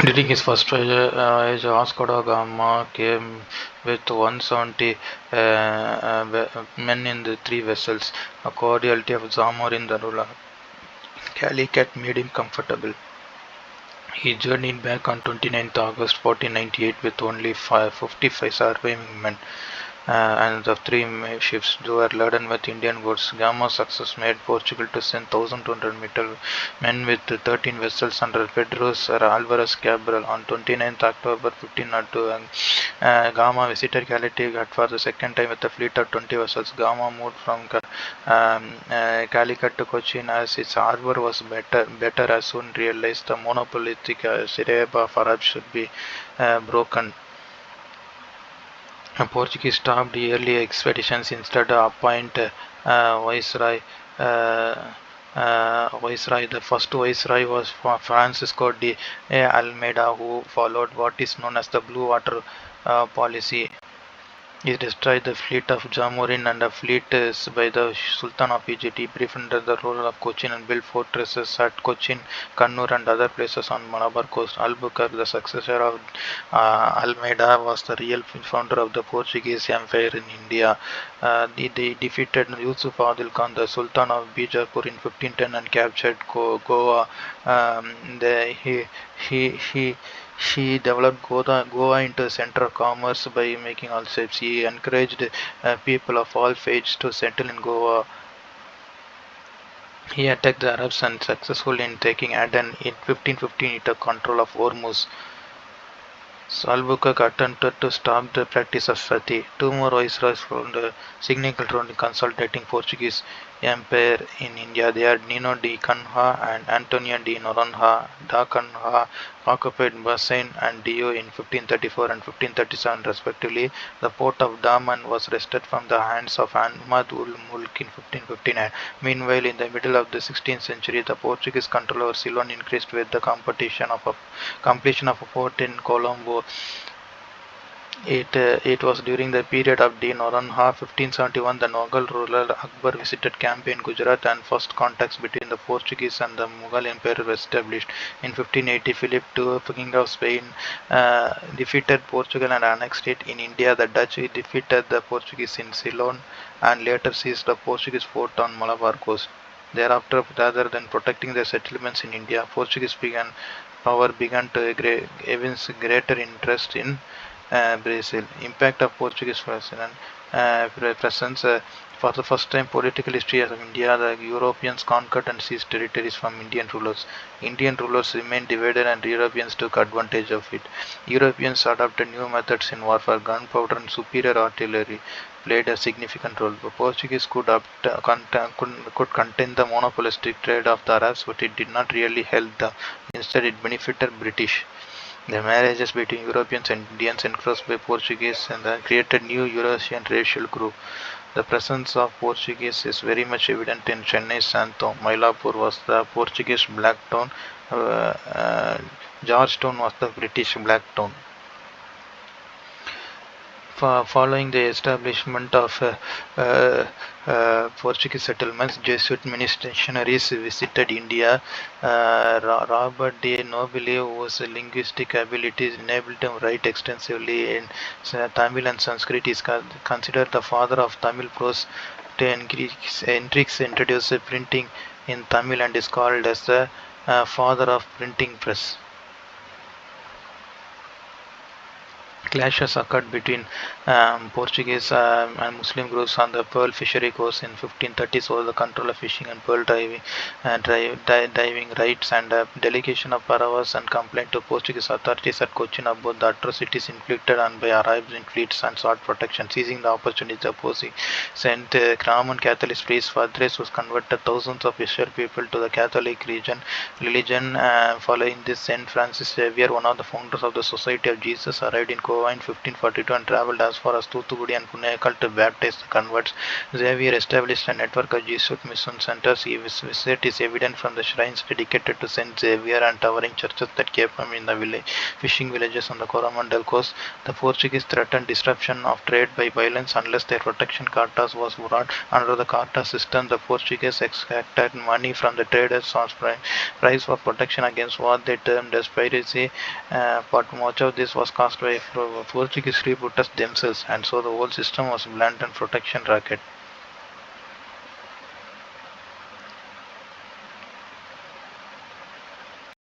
During his first voyage, Vasco da Gama came with 170 men in the three vessels. A cordiality of Zamor in the Rula Calicut made him comfortable. He journeyed back on 29th August 1498 with only 55 surviving men and the three ships were laden with Indian goods. Gama's success made Portugal to send 1,200 men with 13 vessels under Pedro Alvarez Cabral. On 29th October 1502, Gama visited Calicut for the second time with a fleet of 20 vessels. Gama moved from Calicut to Cochin as its harbor was better as soon realized the monopolistic Sireba of Arabs should be broken. Portuguese stopped early expeditions instead appoint viceroy. Uh, Viceroy. The first viceroy was Francisco de Almeida, who followed what is known as the Blue Water policy. He destroyed the fleet of Jamorin and a fleet by the Sultan of Egypt. He befriended the ruler of Cochin and built fortresses at Cochin, Kannur and other places on Malabar coast. Albuquerque, the successor of Almeida, was the real founder of the Portuguese Empire in India. They defeated Yusuf Adil Khan, the Sultan of Bijapur in 1510 and captured Goa. He developed Goa into a center of commerce by making all ships. He encouraged people of all faiths to settle in Goa. He attacked the Arabs and successful in taking Aden. In 1515, he took control of Hormuz. So Albuquerque attempted to stop the practice of sati. Two more viceroys found a significant role in consolidating Portuguese empire in India. They are Nino de Canha and Antonio de Noronha. Da Canha occupied Basain and Dio in 1534 and 1537 respectively. The port of Daman was wrested from the hands of Ahmad ul Mulk in 1559. Meanwhile, in the middle of the 16th century, the Portuguese control over Ceylon increased with the completion of a port in Colombo. It was during the period of Din Oranha 1571 the Mughal ruler Akbar visited Camp in Gujarat and first contacts between the Portuguese and the Mughal Empire were established. In 1580, Philip II, King of Spain, defeated Portugal and annexed it. In India, the Dutch defeated the Portuguese in Ceylon and later seized the Portuguese fort on Malabar coast. Thereafter, rather than protecting their settlements in India, Portuguese power began to evince greater interest in Brazil. Impact of Portuguese presence. For the first time political history of India, the Europeans conquered and seized territories from Indian rulers. Indian rulers remained divided and Europeans took advantage of it. Europeans adopted new methods in warfare. Gunpowder and superior artillery played a significant role. The Portuguese could contain the monopolistic trade of the Arabs, but it did not really help them. Instead, it benefited British. The marriages between Europeans and Indians encouraged by Portuguese and created new Eurasian racial group. The presence of Portuguese is very much evident in Chennai Santo. Mylapore was the Portuguese black town. Georgetown was the British black town. Following the establishment of Portuguese settlements, Jesuit missionaries visited India. Robert de Nobile, whose linguistic abilities enabled him to write extensively in Tamil and Sanskrit, is considered the father of Tamil prose. Hendrix introduced printing in Tamil and is called as the father of printing press. Clashes occurred between Portuguese and Muslim groups on the pearl fishery coast in 1530s over the control of fishing and pearl diving rights and delegation of Paravas and complaint to Portuguese authorities at Cochin about the atrocities inflicted on by Arabs in fleets and sought protection. Seizing the opportunity, the opposing Saint Roman Catholic priest Padres was converted thousands of Israel people to the Catholic religion. Following this, Saint Francis Xavier, one of the founders of the Society of Jesus, arrived in Goa in 1542 and travelled as far as Thoothukudi and Punnakkal to baptize the converts. Xavier established a network of Jesuit mission centers. His visit is evident from the shrines dedicated to Saint Xavier and towering churches that kept him in the fishing villages on the Coromandel coast. The Portuguese threatened disruption of trade by violence unless their protection cartas was brought. Under the carta system, the Portuguese extracted money from the traders on price for protection against what they termed as piracy, but much of this was caused by Portuguese freebooters themselves, and so the whole system was blunt and protection racket.